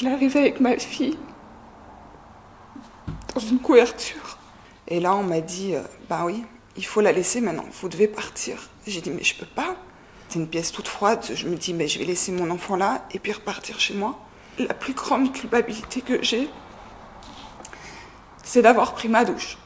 Il arrivait avec ma fille dans une couverture. Et là, on m'a dit, bah oui, il faut la laisser maintenant, vous devez partir. J'ai dit, mais je peux pas. C'est une pièce toute froide. Je me dis, mais je vais laisser mon enfant là et puis repartir chez moi. La plus grande culpabilité que j'ai, c'est d'avoir pris ma douche.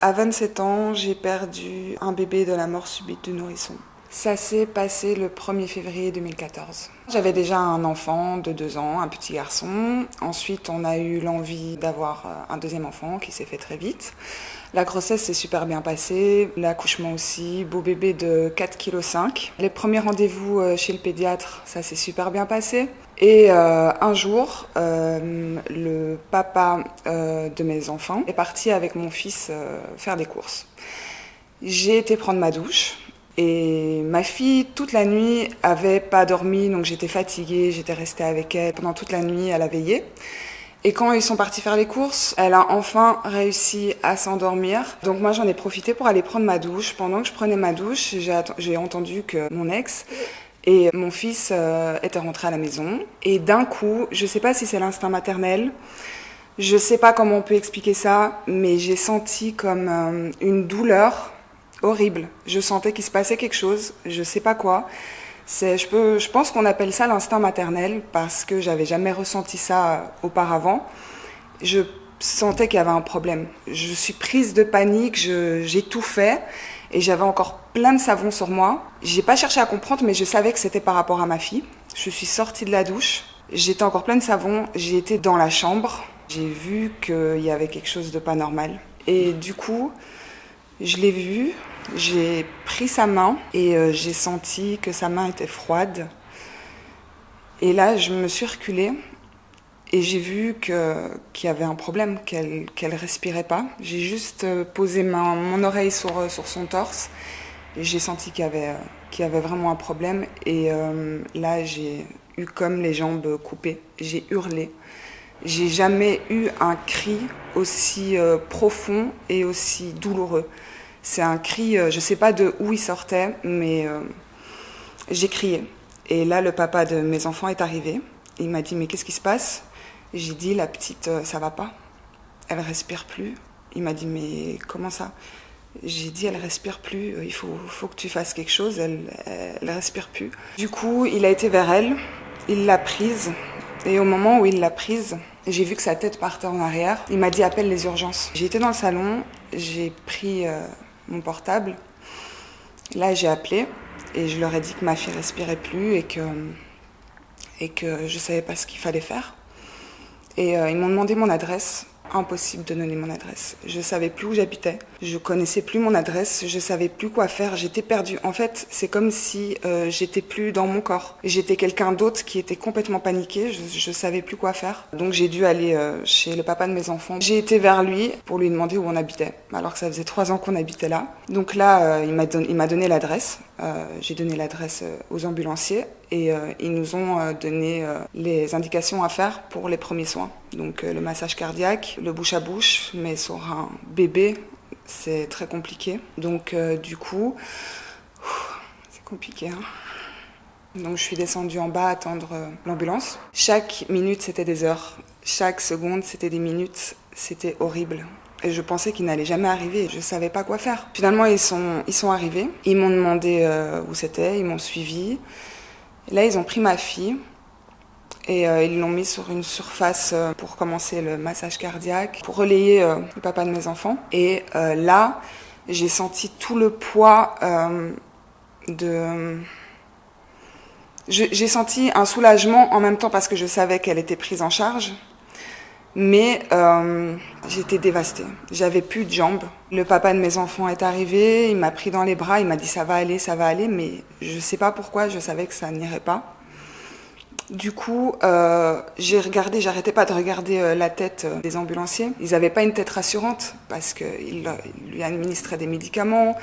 À 27 ans, j'ai perdu un bébé de la mort subite du nourrisson. Ça s'est passé le 1er février 2014. J'avais déjà un enfant de 2 ans, un petit garçon. Ensuite, on a eu l'envie d'avoir un deuxième enfant qui s'est fait très vite. La grossesse s'est super bien passée, l'accouchement aussi, beau bébé de 4,5 kg. Les premiers rendez-vous chez le pédiatre, ça s'est super bien passé. Et un jour, le papa de mes enfants est parti avec mon fils faire des courses. J'ai été prendre ma douche. Et ma fille, toute la nuit, avait pas dormi, donc j'étais fatiguée, j'étais restée avec elle pendant toute la nuit, elle a veillé. Et quand ils sont partis faire les courses, elle a enfin réussi à s'endormir. Donc moi, j'en ai profité pour aller prendre ma douche. Pendant que je prenais ma douche, j'ai entendu que mon ex et mon fils étaient rentrés à la maison. Et d'un coup, je sais pas si c'est l'instinct maternel, je sais pas comment on peut expliquer ça, mais j'ai senti comme une douleur horrible. Je sentais qu'il se passait quelque chose, je sais pas quoi. Je pense qu'on appelle ça l'instinct maternel parce que j'avais jamais ressenti ça auparavant. Je sentais qu'il y avait un problème. Je suis prise de panique, j'ai tout fait et j'avais encore plein de savon sur moi. J'ai pas cherché à comprendre, mais je savais que c'était par rapport à ma fille. Je suis sortie de la douche, j'étais encore pleine de savon, j'ai été dans la chambre, j'ai vu qu'il y avait quelque chose de pas normal. Et du coup, je l'ai vu. J'ai pris sa main et j'ai senti que sa main était froide. Et là, je me suis reculée et j'ai vu qu'il y avait un problème, qu'elle respirait pas. J'ai juste posé mon oreille sur son torse et j'ai senti qu'il y avait vraiment un problème. Et là, j'ai eu comme les jambes coupées. J'ai hurlé. J'ai jamais eu un cri aussi profond et aussi douloureux. C'est un cri, je sais pas de où il sortait, mais j'ai crié. Et là, le papa de mes enfants est arrivé. Il m'a dit, mais qu'est-ce qui se passe? J'ai dit, la petite, ça va pas. Elle respire plus. Il m'a dit, mais comment ça? J'ai dit, elle respire plus, il faut que tu fasses quelque chose, elle respire plus. Du coup, il a été vers elle, il l'a prise. Et au moment où il l'a prise, j'ai vu que sa tête partait en arrière. Il m'a dit, appelle les urgences. J'ai été dans le salon, j'ai pris mon portable. Là, j'ai appelé et je leur ai dit que ma fille respirait plus et que je savais pas ce qu'il fallait faire. Et ils m'ont demandé mon adresse. Impossible de donner mon adresse. Je savais plus où j'habitais. Je connaissais plus mon adresse. Je savais plus quoi faire. J'étais perdue. En fait, c'est comme si j'étais plus dans mon corps. J'étais quelqu'un d'autre qui était complètement paniqué. Je savais plus quoi faire. Donc j'ai dû aller chez le papa de mes enfants. J'ai été vers lui pour lui demander où on habitait, alors que ça faisait 3 ans qu'on habitait là. Donc là, il m'a donné l'adresse. J'ai donné l'adresse aux ambulanciers et ils nous ont donné les indications à faire pour les premiers soins. Donc le massage cardiaque, le bouche à bouche, mais sur un bébé, c'est très compliqué. Donc du coup, c'est compliqué. Donc je suis descendue en bas à attendre l'ambulance. Chaque minute, c'était des heures. Chaque seconde, c'était des minutes. C'était horrible. Et je pensais qu'ils n'allaient jamais arriver. Je savais pas quoi faire. Finalement, ils sont arrivés. Ils m'ont demandé où c'était. Ils m'ont suivi. Là, ils ont pris ma fille. Et ils l'ont mis sur une surface pour commencer le massage cardiaque, pour relayer le papa de mes enfants. Et là, j'ai senti tout le poids J'ai senti un soulagement en même temps parce que je savais qu'elle était prise en charge. Mais j'étais dévastée. J'avais plus de jambes. Le papa de mes enfants est arrivé, il m'a pris dans les bras, il m'a dit ça va aller, mais je sais pas pourquoi, je savais que ça n'irait pas. Du coup, j'arrêtais pas de regarder la tête des ambulanciers. Ils avaient pas une tête rassurante parce qu'ils lui administraient des médicaments.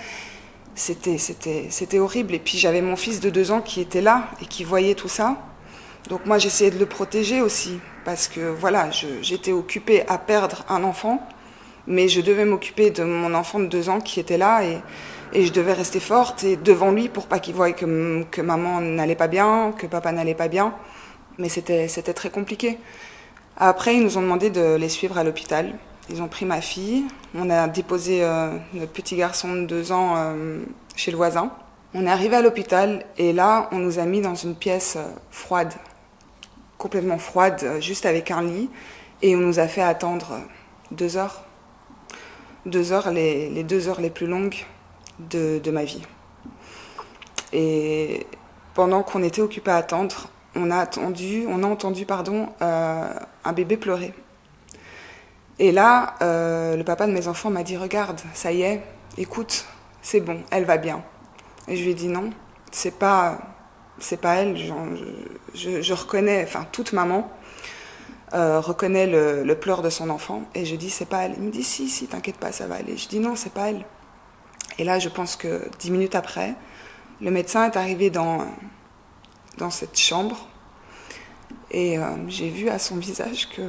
C'était horrible. Et puis j'avais mon fils de 2 ans qui était là et qui voyait tout ça. Donc moi j'essayais de le protéger aussi parce que voilà, j'étais occupée à perdre un enfant, mais je devais m'occuper de mon enfant de 2 ans qui était là et Et je devais rester forte et devant lui pour pas qu'il voie que maman n'allait pas bien, que papa n'allait pas bien. Mais c'était très compliqué. Après, ils nous ont demandé de les suivre à l'hôpital. Ils ont pris ma fille. On a déposé notre petit garçon de 2 ans chez le voisin. On est arrivé à l'hôpital et là, on nous a mis dans une pièce froide, complètement froide, juste avec un lit. Et on nous a fait attendre 2 heures. 2 heures, les 2 heures les plus longues de ma vie. Et pendant qu'on était occupés à attendre, on a entendu un bébé pleurer. Et là, le papa de mes enfants m'a dit « Regarde, ça y est, écoute, c'est bon, elle va bien. » Et je lui ai dit « Non, c'est pas elle. Je reconnais, enfin toute maman reconnaît le pleur de son enfant. » Et je dis « C'est pas elle. » Il me dit « Si, t'inquiète pas, ça va aller. » Je dis « Non, c'est pas elle. » Et là, je pense que 10 minutes après, le médecin est arrivé dans cette chambre et j'ai vu à son visage que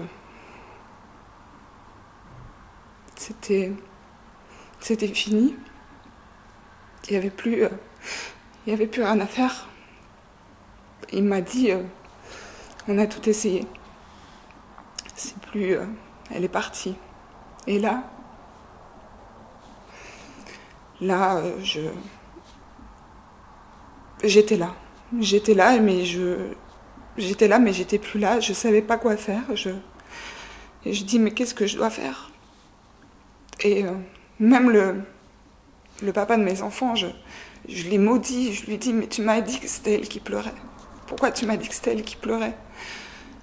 c'était fini. Il n'y avait plus rien à faire. Il m'a dit on a tout essayé. C'est plus elle est partie. Et là j'étais là. J'étais là mais j'étais plus là, je savais pas quoi faire. Et je dis mais qu'est-ce que je dois faire? Et même le papa de mes enfants, je l'ai maudit, je lui ai dit mais tu m'as dit que c'était elle qui pleurait. Pourquoi tu m'as dit que c'était elle qui pleurait?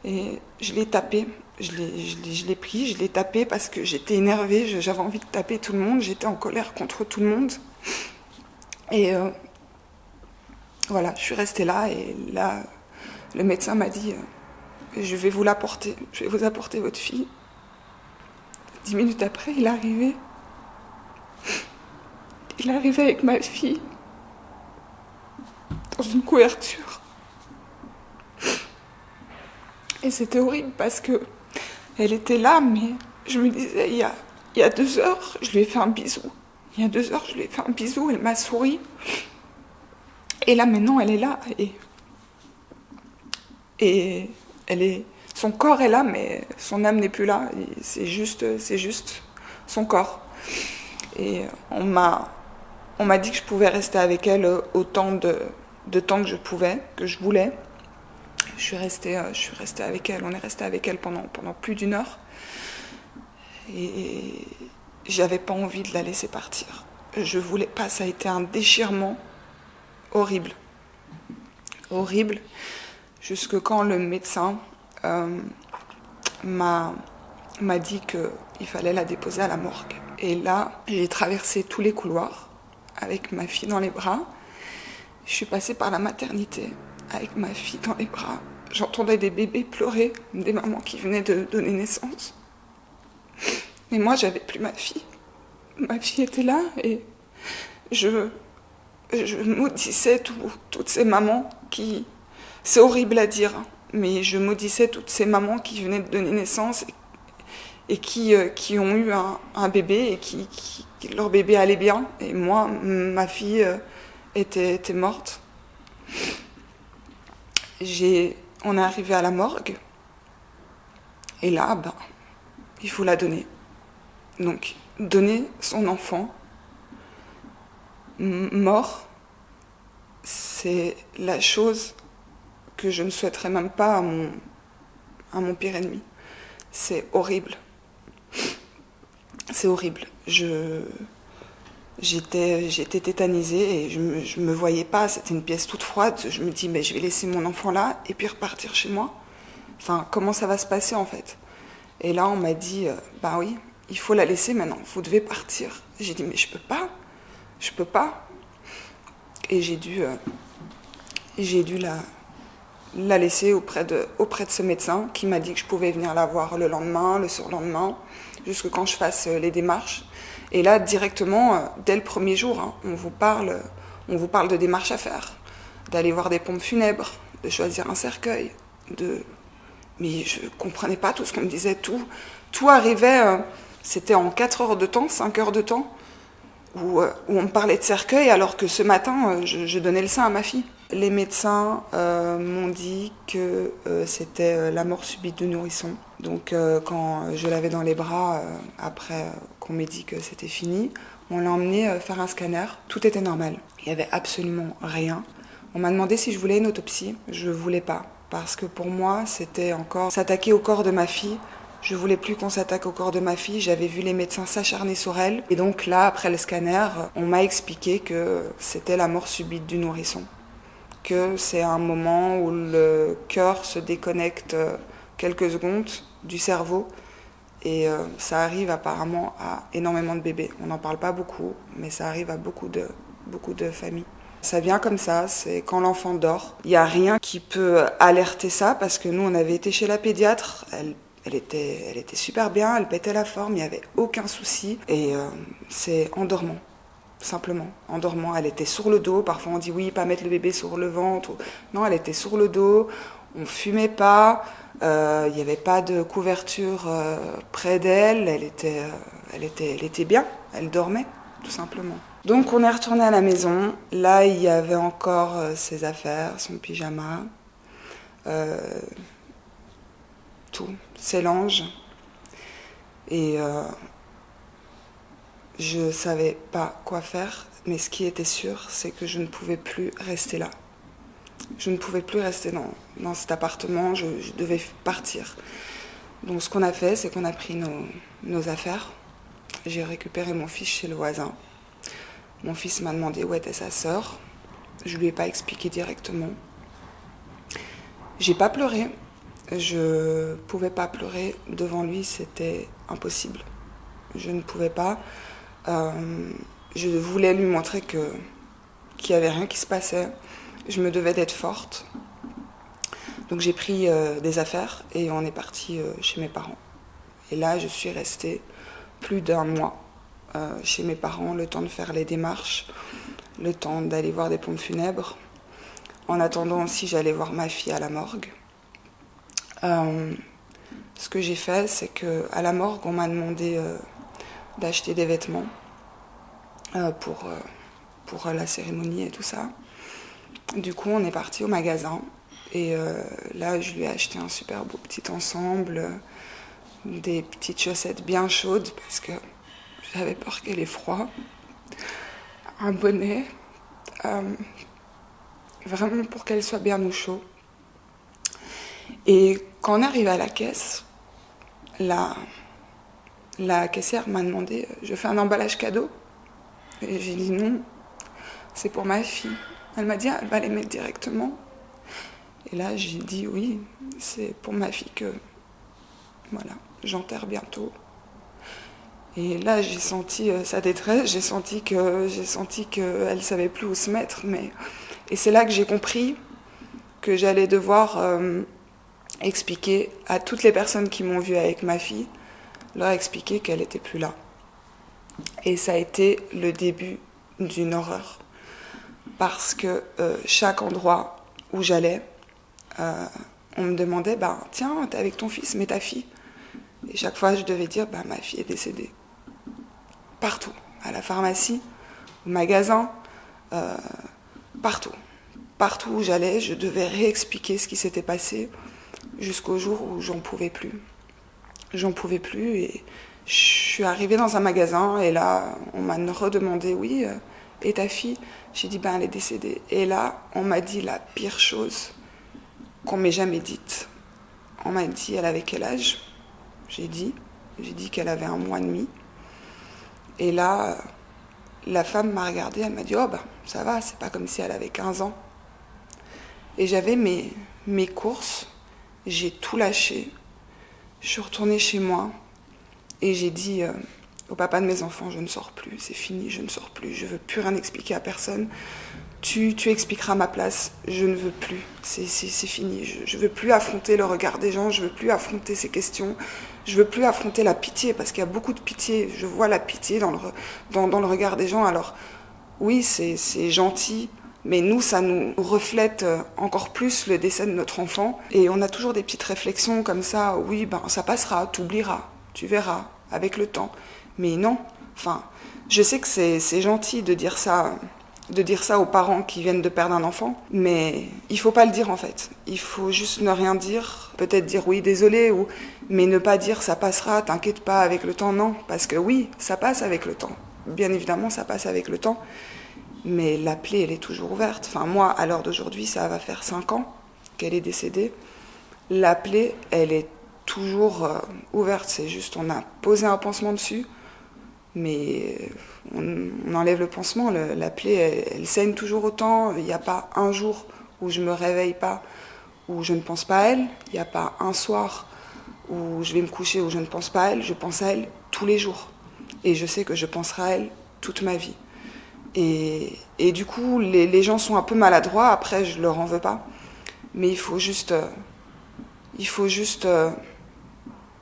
Et je l'ai tapé, je l'ai pris, je l'ai tapé parce que j'étais énervée, j'avais envie de taper tout le monde, j'étais en colère contre tout le monde. Et voilà, je suis restée là et là, le médecin m'a dit je vais vous apporter votre fille. 10 minutes après, il est arrivé. Il est arrivé avec ma fille dans une couverture. Et c'était horrible parce que elle était là, mais je me disais, il y a 2 heures, je lui ai fait un bisou. Il y a 2 heures, je lui ai fait un bisou, elle m'a souri. Et là, maintenant, elle est là. Et son corps est là, mais son âme n'est plus là. C'est juste son corps. Et on m'a dit que je pouvais rester avec elle autant de temps que je voulais. Je suis restée avec elle. On est resté avec elle pendant plus d'1 heure. Et j'avais pas envie de la laisser partir. Je voulais pas. Ça a été un déchirement horrible. Horrible. Jusque quand le médecin m'a dit qu'il fallait la déposer à la morgue. Et là, j'ai traversé tous les couloirs avec ma fille dans les bras. Je suis passée par la maternité avec ma fille dans les bras. J'entendais des bébés pleurer, des mamans qui venaient de donner naissance. Mais moi, j'avais plus ma fille. Ma fille était là et je maudissais toutes ces mamans qui... C'est horrible à dire, mais je maudissais toutes ces mamans qui venaient de donner naissance et qui ont eu un bébé et qui leur bébé allait bien. Et moi, ma fille était morte. On est arrivé à la morgue. Et là, il faut la donner. Donc, donner son enfant mort, c'est la chose que je ne souhaiterais même pas à mon pire ennemi. C'est horrible. C'est horrible. J'étais tétanisée et je me voyais pas. C'était une pièce toute froide. Je me dis, mais je vais laisser mon enfant là et puis repartir chez moi. Enfin, comment ça va se passer en fait? Et là, on m'a dit, oui, il faut la laisser maintenant. Vous devez partir. J'ai dit, mais je peux pas. Et j'ai dû la laisser auprès de ce médecin qui m'a dit que je pouvais venir la voir le lendemain, le surlendemain, jusque quand je fasse les démarches. Et là, directement, dès le premier jour, on vous parle de démarches à faire, d'aller voir des pompes funèbres, de choisir un cercueil, Mais je comprenais pas tout ce qu'on me disait, tout arrivait, c'était en 4 heures de temps, 5 heures de temps, où on me parlait de cercueil alors que ce matin, je donnais le sein à ma fille. Les médecins m'ont dit que c'était la mort subite du nourrisson. Donc quand je l'avais dans les bras, après qu'on m'ait dit que c'était fini, on l'a emmené faire un scanner. Tout était normal. Il n'y avait absolument rien. On m'a demandé si je voulais une autopsie. Je ne voulais pas. Parce que pour moi, c'était encore s'attaquer au corps de ma fille. Je ne voulais plus qu'on s'attaque au corps de ma fille. J'avais vu les médecins s'acharner sur elle. Et donc là, après le scanner, on m'a expliqué que c'était la mort subite du nourrisson. Que c'est un moment où le cœur se déconnecte quelques secondes du cerveau. Et ça arrive apparemment à énormément de bébés. On n'en parle pas beaucoup, mais ça arrive à beaucoup de familles. Ça vient comme ça, c'est quand l'enfant dort. Il n'y a rien qui peut alerter ça, parce que nous, on avait été chez la pédiatre. Elle était super bien, elle pétait la forme, il n'y avait aucun souci. Et c'est en dormant, simplement. En dormant, elle était sur le dos. Parfois, on dit oui, pas mettre le bébé sur le ventre. Non, elle était sur le dos. On fumait pas. Il n'y avait pas de couverture près d'elle. Elle était bien. Elle dormait, tout simplement. Donc on est retourné à la maison. Là, il y avait encore ses affaires, son pyjama, tout, ses langes. Et je savais pas quoi faire. Mais ce qui était sûr, c'est que je ne pouvais plus rester là. Je ne pouvais plus rester dans cet appartement, je devais partir. Donc ce qu'on a fait, c'est qu'on a pris nos affaires. J'ai récupéré mon fils chez le voisin. Mon fils m'a demandé où était sa sœur. Je lui ai pas expliqué directement. J'ai pas pleuré. Je pouvais pas pleurer devant lui, c'était impossible. Je ne pouvais pas. Je voulais lui montrer qu'il n'y avait rien qui se passait. Je me devais d'être forte. Donc j'ai pris des affaires et on est parti chez mes parents. Et là, je suis restée plus d'un mois chez mes parents, le temps de faire les démarches, le temps d'aller voir des pompes funèbres. En attendant aussi, j'allais voir ma fille à la morgue. Ce que j'ai fait, c'est qu'à la morgue, on m'a demandé d'acheter des vêtements pour la cérémonie et tout ça. Du coup, on est parti au magasin et là, je lui ai acheté un super beau petit ensemble, des petites chaussettes bien chaudes parce que j'avais peur qu'elle ait froid, un bonnet, vraiment pour qu'elle soit bien au chaud. Et quand on arrive à la caisse, la caissière m'a demandé « Je fais un emballage cadeau ?» Et j'ai dit « Non, c'est pour ma fille. » Elle m'a dit « Elle va les mettre directement. » Et là, j'ai dit « Oui, c'est pour ma fille que voilà, j'enterre bientôt. » Et là, j'ai senti sa détresse, j'ai senti qu'elle savait plus où se mettre. Et c'est là que j'ai compris que j'allais devoir expliquer à toutes les personnes qui m'ont vue avec ma fille, leur expliquer qu'elle n'était plus là. Et ça a été le début d'une horreur. Parce que chaque endroit où j'allais, on me demandait « Tiens, t'es avec ton fils, mais ta fille ?» Et chaque fois, je devais dire « Ma fille est décédée. » Partout, à la pharmacie, au magasin, partout. Partout où j'allais, je devais réexpliquer ce qui s'était passé jusqu'au jour où j'en pouvais plus. J'en pouvais plus et je suis arrivée dans un magasin et là, on m'a redemandé « Oui, et ta fille ?» J'ai dit « Elle est décédée. » Et là, on m'a dit la pire chose qu'on m'ait jamais dite. On m'a dit « Elle avait quel âge ?» J'ai dit qu'elle avait 1 mois et demi. Et là, la femme m'a regardée, elle m'a dit « Oh ça va, c'est pas comme si elle avait 15 ans. » Et j'avais mes courses, j'ai tout lâché. Je suis retournée chez moi et j'ai dit au papa de mes enfants « Je ne sors plus, c'est fini, je ne sors plus, je veux plus rien expliquer à personne. Tu expliqueras à ma place, je ne veux plus, c'est fini. Je veux plus affronter le regard des gens, je veux plus affronter ces questions. Je veux plus affronter la pitié, parce qu'il y a beaucoup de pitié. Je vois la pitié dans le regard des gens. Alors, oui, c'est gentil, mais nous, ça nous reflète encore plus le décès de notre enfant. Et on a toujours des petites réflexions comme ça. Oui, ça passera, t'oublieras, tu verras, avec le temps. Mais non, Enfin, je sais que c'est gentil de dire ça aux parents qui viennent de perdre un enfant, mais il faut pas le dire en fait. Il faut juste ne rien dire, peut-être dire oui, désolé, mais ne pas dire ça passera, t'inquiète pas avec le temps, non. Parce que oui, ça passe avec le temps. Bien évidemment, ça passe avec le temps, mais la plaie, elle est toujours ouverte. Enfin, moi, à l'heure d'aujourd'hui, ça va faire 5 ans qu'elle est décédée. La plaie, elle est toujours ouverte. C'est juste, on a posé un pansement dessus, mais on enlève le pansement. La plaie, elle saigne toujours autant. Il n'y a pas un jour où je me réveille pas, où je ne pense pas à elle. Il n'y a pas un soir où je vais me coucher où je ne pense pas à elle. Je pense à elle tous les jours. Et je sais que je penserai à elle toute ma vie. Et du coup, les gens sont un peu maladroits. Après, je leur en veux pas. Mais il faut juste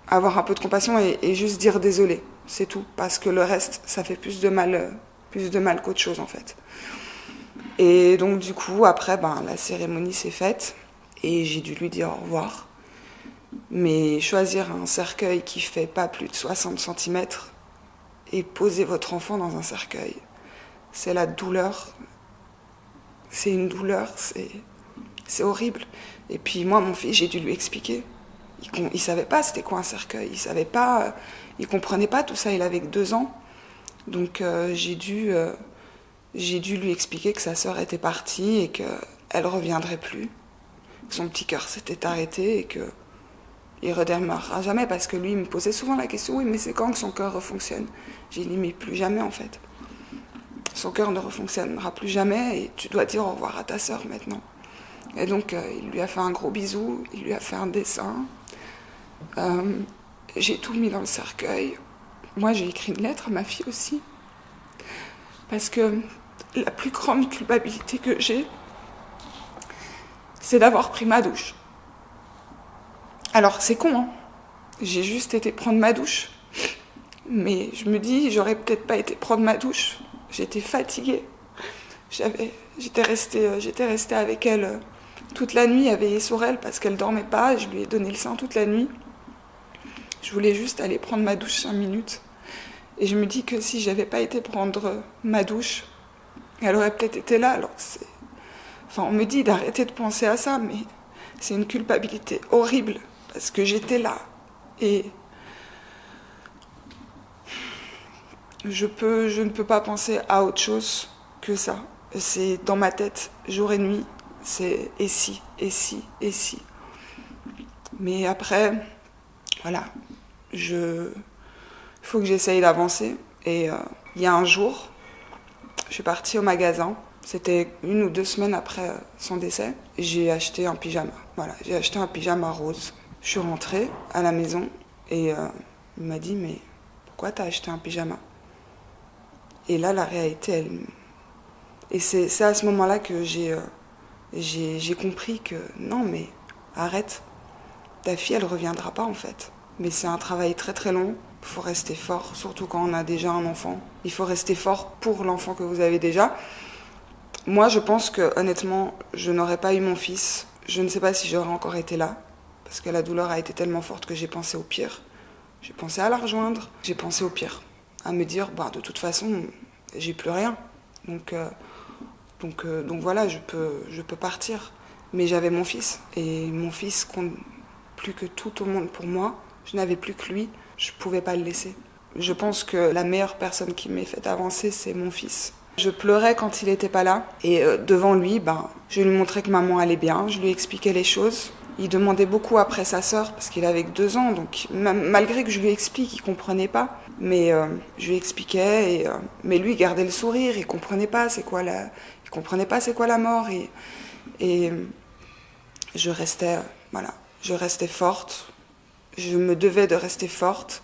avoir un peu de compassion et juste dire désolé. C'est tout. Parce que le reste, ça fait plus de mal qu'autre chose, en fait. Et donc, du coup, après, la cérémonie s'est faite. Et j'ai dû lui dire au revoir. Mais choisir un cercueil qui fait pas plus de 60 cm et poser votre enfant dans un cercueil, c'est la douleur. C'est une douleur, c'est horrible. Et puis moi, mon fils, j'ai dû lui expliquer. Il savait pas c'était quoi un cercueil. Il comprenait pas tout ça. Il avait que 2 ans. Donc j'ai dû lui expliquer que sa sœur était partie et qu'elle reviendrait plus. Son petit cœur s'était arrêté et que il redémarrera jamais, parce que lui, il me posait souvent la question, oui, mais c'est quand que son cœur refonctionne? J'ai dit, mais plus jamais en fait. Son cœur ne refonctionnera plus jamais et tu dois dire au revoir à ta sœur maintenant. Et donc, il lui a fait un gros bisou, il lui a fait un dessin. J'ai tout mis dans le cercueil. Moi, j'ai écrit une lettre à ma fille aussi. Parce que la plus grande culpabilité que j'ai, c'est d'avoir pris ma douche. Alors, c'est con, hein. J'ai juste été prendre ma douche. Mais je me dis, j'aurais peut-être pas été prendre ma douche. J'étais fatiguée. J'étais restée avec elle toute la nuit, à veiller sur elle parce qu'elle dormait pas. Je lui ai donné le sein toute la nuit. Je voulais juste aller prendre ma douche 5 minutes. Et je me dis que si j'avais pas été prendre ma douche, elle aurait peut-être été là. Alors on me dit d'arrêter de penser à ça, mais c'est une culpabilité horrible parce que j'étais là. Et je ne peux pas penser à autre chose que ça. C'est dans ma tête, jour et nuit. C'est et si, et si, et si. Mais après, voilà, il faut que j'essaye d'avancer. Et il y a un jour, je suis partie au magasin. C'était 1 ou 2 semaines après son décès. J'ai acheté un pyjama. Voilà, j'ai acheté un pyjama rose. Je suis rentrée à la maison et il m'a dit, mais pourquoi t'as acheté un pyjama? Et là, la réalité, et c'est à ce moment-là que j'ai compris que non, mais arrête, ta fille, elle reviendra pas en fait. Mais c'est un travail très très long, il faut rester fort, surtout quand on a déjà un enfant. Il faut rester fort pour l'enfant que vous avez déjà. Moi, je pense que honnêtement, je n'aurais pas eu mon fils. Je ne sais pas si j'aurais encore été là, parce que la douleur a été tellement forte que j'ai pensé au pire. J'ai pensé à la rejoindre, j'ai pensé au pire. À me dire, de toute façon, j'ai plus rien. Donc voilà, je peux partir. Mais j'avais mon fils. Et mon fils compte plus que tout au monde pour moi. Je n'avais plus que lui. Je ne pouvais pas le laisser. Je pense que la meilleure personne qui m'ait fait avancer, c'est mon fils. Je pleurais quand il n'était pas là. Et devant lui, je lui montrais que maman allait bien. Je lui expliquais les choses. Il demandait beaucoup après sa sœur, parce qu'il avait que 2 ans. Donc malgré que je lui explique, il ne comprenait pas. Mais je lui expliquais. Mais lui, il gardait le sourire. Il ne comprenait pas c'est quoi la mort. Et je restais forte. Je me devais de rester forte.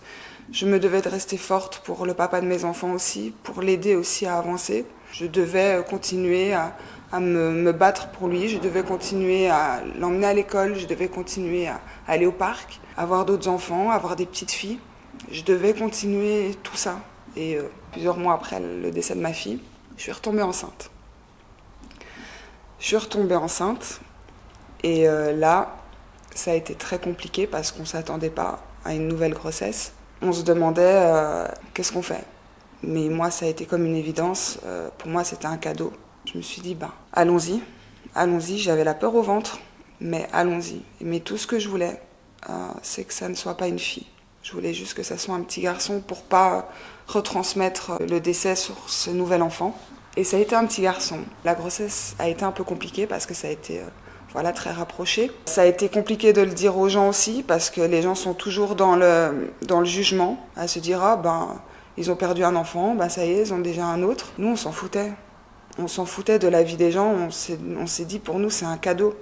Je me devais de rester forte pour le papa de mes enfants aussi, pour l'aider aussi à avancer. Je devais continuer à me battre pour lui, je devais continuer à l'emmener à l'école, je devais continuer à aller au parc, avoir d'autres enfants, avoir des petites filles. Je devais continuer tout ça. Et plusieurs mois après le décès de ma fille, je suis retombée enceinte. Et là, ça a été très compliqué parce qu'on ne s'attendait pas à une nouvelle grossesse. On se demandait qu'est-ce qu'on fait. Mais moi, ça a été comme une évidence. Pour moi, c'était un cadeau. Je me suis dit, allons-y. Allons-y, j'avais la peur au ventre, mais allons-y. Mais tout ce que je voulais, c'est que ça ne soit pas une fille. Je voulais juste que ça soit un petit garçon pour pas retransmettre le décès sur ce nouvel enfant. Et ça a été un petit garçon. La grossesse a été un peu compliquée parce que ça a été très rapproché. Ça a été compliqué de le dire aux gens aussi parce que les gens sont toujours dans le jugement, à se dire ils ont perdu un enfant, ça y est, ils ont déjà un autre. Nous, on s'en foutait. On s'en foutait de la vie des gens. On s'est dit, pour nous, c'est un cadeau.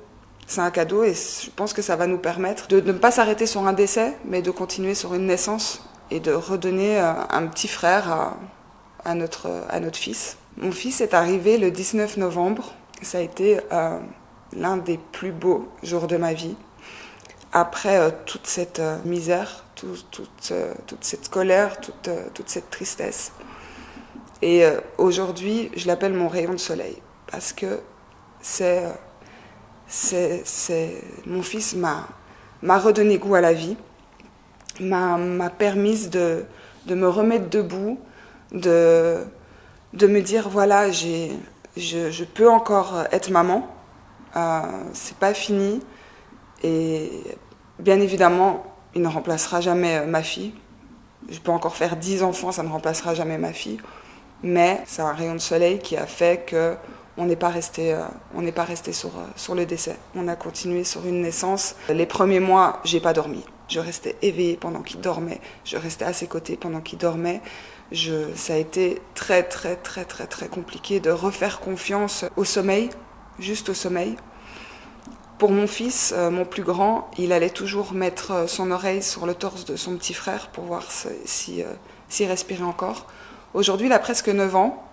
C'est un cadeau et je pense que ça va nous permettre de ne pas s'arrêter sur un décès, mais de continuer sur une naissance et de redonner un petit frère à notre fils. Mon fils est arrivé le 19 novembre. Ça a été l'un des plus beaux jours de ma vie. Après toute cette misère, toute cette colère, toute cette tristesse. Et aujourd'hui, je l'appelle mon rayon de soleil parce que mon fils m'a redonné goût à la vie, m'a permis de me remettre debout, de me dire voilà, je peux encore être maman, c'est pas fini. Et bien évidemment, il ne remplacera jamais ma fille. Je peux encore faire 10 enfants, ça ne remplacera jamais ma fille. Mais c'est un rayon de soleil qui a fait qu'on n'est pas resté sur le décès. On a continué sur une naissance. Les premiers mois, j'ai pas dormi. Je restais éveillée pendant qu'il dormait. Je restais à ses côtés pendant qu'il dormait. Ça a été très, très, très, très, très compliqué de refaire confiance au sommeil, juste au sommeil. Pour mon fils, mon plus grand, il allait toujours mettre son oreille sur le torse de son petit frère pour voir s'il respirait encore. Aujourd'hui, il a presque 9 ans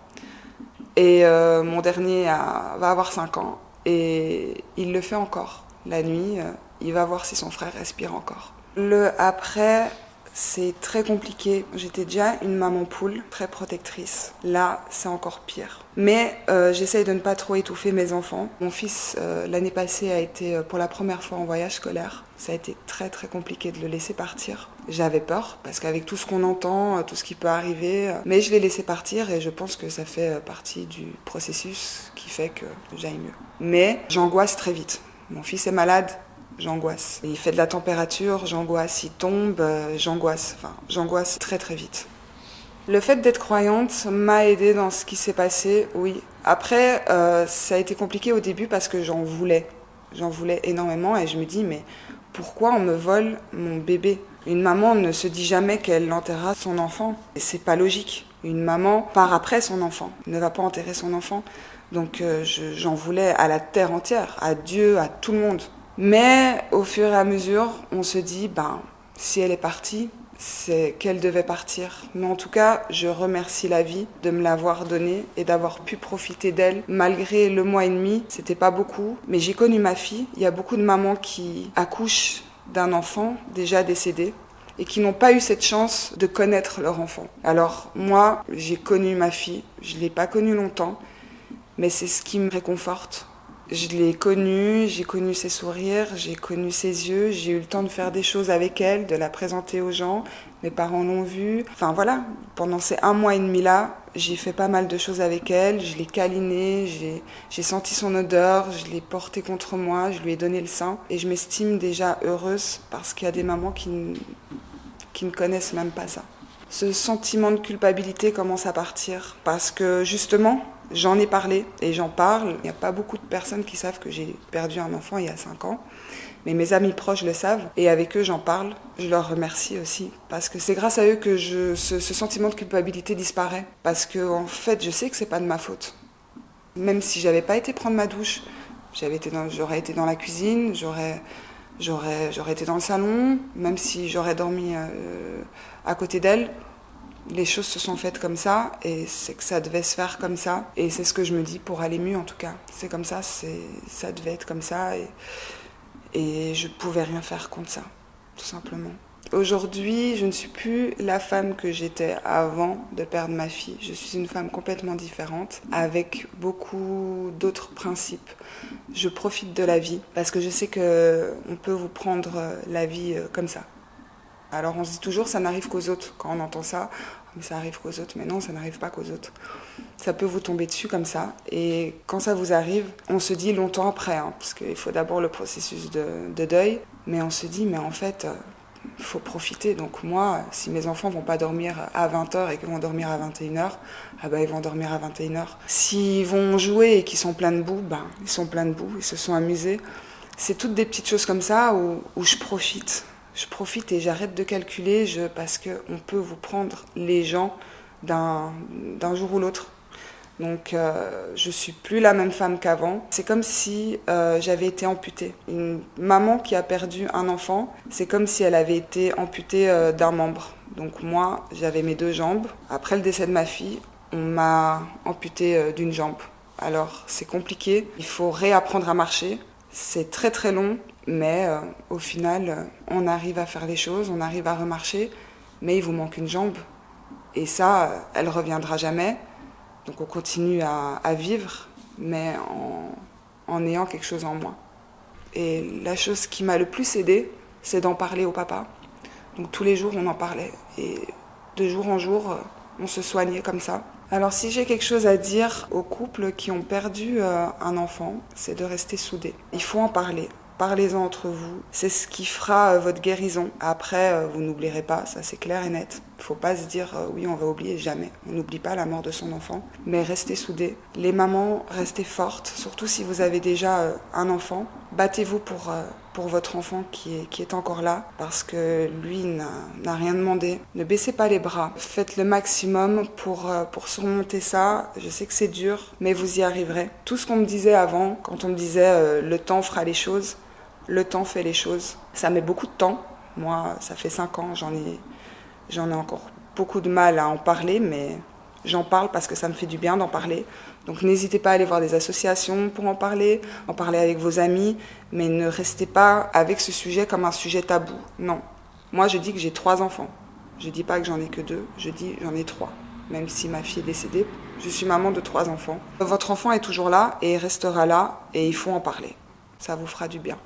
et mon dernier va avoir 5 ans et il le fait encore. La nuit, il va voir si son frère respire encore. Le après, c'est très compliqué. J'étais déjà une maman poule, très protectrice. Là, c'est encore pire. Mais j'essaye de ne pas trop étouffer mes enfants. Mon fils, l'année passée, a été pour la première fois en voyage scolaire. Ça a été très très compliqué de le laisser partir. J'avais peur, parce qu'avec tout ce qu'on entend, tout ce qui peut arriver, mais je l'ai laissé partir et je pense que ça fait partie du processus qui fait que j'aille mieux. Mais j'angoisse très vite. Mon fils est malade, j'angoisse. Il fait de la température, j'angoisse. Il tombe, j'angoisse. J'angoisse très très vite. Le fait d'être croyante m'a aidée dans ce qui s'est passé, oui. Après, ça a été compliqué au début parce que j'en voulais. J'en voulais énormément et je me dis, mais pourquoi on me vole mon bébé ? Une maman ne se dit jamais qu'elle enterrera son enfant. Et c'est pas logique. Une maman part après son enfant, ne va pas enterrer son enfant. Donc j'en voulais à la terre entière, à Dieu, à tout le monde. Mais au fur et à mesure, on se dit, si elle est partie, c'est qu'elle devait partir. Mais en tout cas, je remercie la vie de me l'avoir donnée et d'avoir pu profiter d'elle. Malgré le mois et demi, c'était pas beaucoup, mais j'ai connu ma fille. Il y a beaucoup de mamans qui accouchent d'un enfant déjà décédé et qui n'ont pas eu cette chance de connaître leur enfant. Alors moi, j'ai connu ma fille, je l'ai pas connue longtemps, mais c'est ce qui me réconforte. Je l'ai connue, j'ai connu ses sourires, j'ai connu ses yeux, j'ai eu le temps de faire des choses avec elle, de la présenter aux gens. Mes parents l'ont vue. Enfin voilà, pendant ces 1 mois et demi là, j'ai fait pas mal de choses avec elle. Je l'ai câlinée, j'ai senti son odeur, je l'ai portée contre moi, je lui ai donné le sein. Et je m'estime déjà heureuse parce qu'il y a des mamans qui ne connaissent même pas ça. Ce sentiment de culpabilité commence à partir parce que justement, j'en ai parlé et j'en parle. Il n'y a pas beaucoup de personnes qui savent que j'ai perdu un enfant il y a 5 ans. Mais mes amis proches le savent et avec eux j'en parle. Je leur remercie aussi parce que c'est grâce à eux que ce sentiment de culpabilité disparaît. Parce que en fait, je sais que c'est pas de ma faute. Même si j'avais pas été prendre ma douche, j'aurais été dans la cuisine, j'aurais été dans le salon, même si j'aurais dormi à côté d'elle. Les choses se sont faites comme ça et c'est que ça devait se faire comme ça. Et c'est ce que je me dis pour aller mieux en tout cas. C'est comme ça, ça devait être comme ça et je pouvais rien faire contre ça, tout simplement. Aujourd'hui, je ne suis plus la femme que j'étais avant de perdre ma fille. Je suis une femme complètement différente, avec beaucoup d'autres principes. Je profite de la vie parce que je sais qu'on peut vous prendre la vie comme ça. Alors on se dit toujours, ça n'arrive qu'aux autres quand on entend ça. mais ça arrive qu'aux autres. Mais non, ça n'arrive pas qu'aux autres. Ça peut vous tomber dessus comme ça. Et quand ça vous arrive, on se dit longtemps après, parce qu'il faut d'abord le processus de deuil, mais on se dit, mais en fait, il faut profiter. Donc moi, si mes enfants vont pas dormir à 20h et qu'ils vont dormir à 21h, ils vont dormir à 21h. S'ils vont jouer et qu'ils sont pleins de boue, ils sont pleins de boue, ils se sont amusés. C'est toutes des petites choses comme ça où je profite. Je profite et j'arrête de calculer parce qu'on peut vous prendre les gens d'un jour ou l'autre. Donc je suis plus la même femme qu'avant. C'est comme si j'avais été amputée. Une maman qui a perdu un enfant, c'est comme si elle avait été amputée d'un membre. Donc moi, j'avais mes 2 jambes. Après le décès de ma fille, on m'a amputée d'une jambe. Alors c'est compliqué, il faut réapprendre à marcher. C'est très très long, mais au final, on arrive à faire les choses, on arrive à remarcher, mais il vous manque une jambe. Et ça, elle reviendra jamais. Donc on continue à vivre, mais en ayant quelque chose en moins. Et la chose qui m'a le plus aidée, c'est d'en parler au papa. Donc tous les jours, on en parlait. Et de jour en jour, on se soignait comme ça. Alors si j'ai quelque chose à dire aux couples qui ont perdu un enfant, c'est de rester soudés. Il faut en parler. Parlez-en entre vous. C'est ce qui fera votre guérison. Après, vous n'oublierez pas, ça c'est clair et net. Il ne faut pas se dire oui, on va oublier, jamais. On n'oublie pas la mort de son enfant, mais restez soudés. Les mamans, restez fortes, surtout si vous avez déjà un enfant. Battez-vous pour votre enfant qui est encore là, parce que lui n'a rien demandé. Ne baissez pas les bras. Faites le maximum pour surmonter ça. Je sais que c'est dur, mais vous y arriverez. Tout ce qu'on me disait avant, quand on me disait le temps fera les choses, le temps fait les choses. Ça met beaucoup de temps. Moi, ça fait 5 ans, j'en ai encore beaucoup de mal à en parler, mais j'en parle parce que ça me fait du bien d'en parler. Donc n'hésitez pas à aller voir des associations pour en parler avec vos amis, mais ne restez pas avec ce sujet comme un sujet tabou. Non. Moi, je dis que j'ai 3 enfants. Je dis pas que j'en ai que 2, je dis j'en ai 3. Même si ma fille est décédée, je suis maman de 3 enfants. Votre enfant est toujours là et il restera là et il faut en parler. Ça vous fera du bien.